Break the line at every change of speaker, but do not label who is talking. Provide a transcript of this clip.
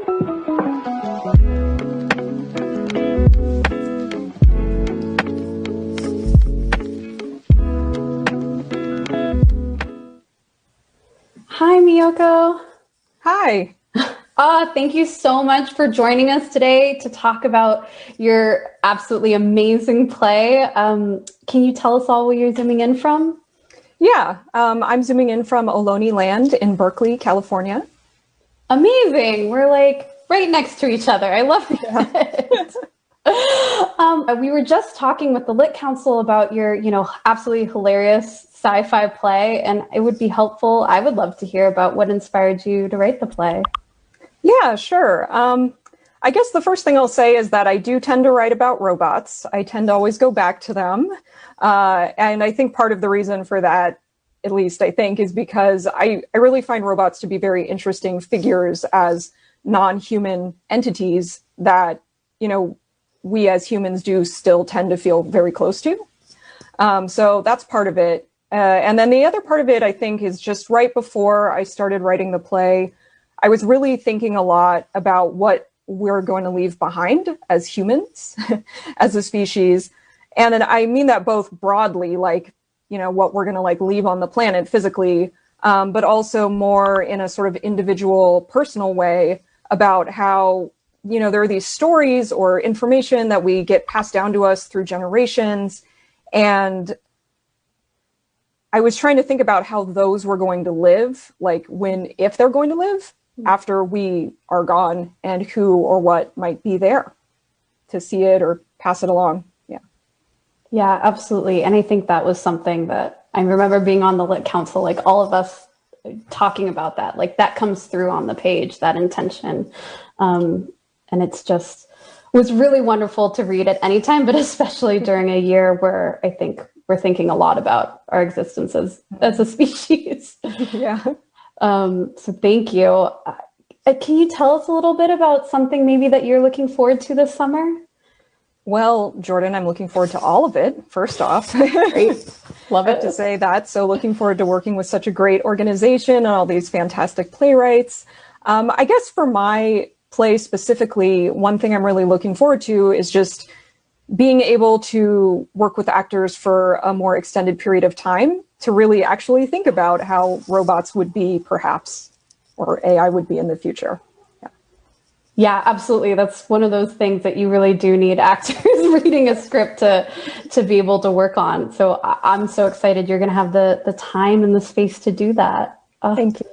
Hi, Miyoko.
Hi.
Thank you so much for joining us today to talk about your absolutely amazing play. Can you tell us all where you're zooming in from?
Yeah, I'm zooming in from Ohlone Land in Berkeley, California.
Amazing. We're like right next to each other. I love it. We were just talking with the Lit Council about your, absolutely hilarious sci-fi play, and it would be helpful. I would love to hear about what inspired you to write the play.
Yeah, sure. I guess the first thing I'll say is that I do tend to write about robots. I tend to always go back to them. And I think part of the reason for that, at least I think, is because I really find robots to be very interesting figures as non-human entities that, we as humans do still tend to feel very close to. So that's part of it. And then the other part of it, I think, is just right before I started writing the play, I was really thinking a lot about what we're going to leave behind as humans, as a species. And then I mean that both broadly, like, what we're going to leave on the planet physically, but also more in a sort of individual, personal way about how, there are these stories or information that we get passed down to us through generations. And I was trying to think about how those were going to live, if they're going to live after we are gone, and who or what might be there to see it or pass it along. Yeah.
Yeah, absolutely. And I think that was something that I remember being on the Lit Council, all of us talking about that, that comes through on the page, that intention. And it's just was really wonderful to read at any time, but especially during a year where I think we're thinking a lot about our existence as a species.
Yeah.
So thank you. Can you tell us a little bit about something maybe that you're looking forward to this summer?
Well, Jordan, I'm looking forward to all of it, first off.
Great. Love it.
I have to say that. So looking forward to working with such a great organization and all these fantastic playwrights. I guess for my play specifically, one thing I'm really looking forward to is just being able to work with actors for a more extended period of time to really actually think about how robots would be, perhaps, or AI would be in the future.
Yeah, absolutely. That's one of those things that you really do need actors reading a script to be able to work on. So I'm so excited you're going to have the time and the space to do that.
Thank you.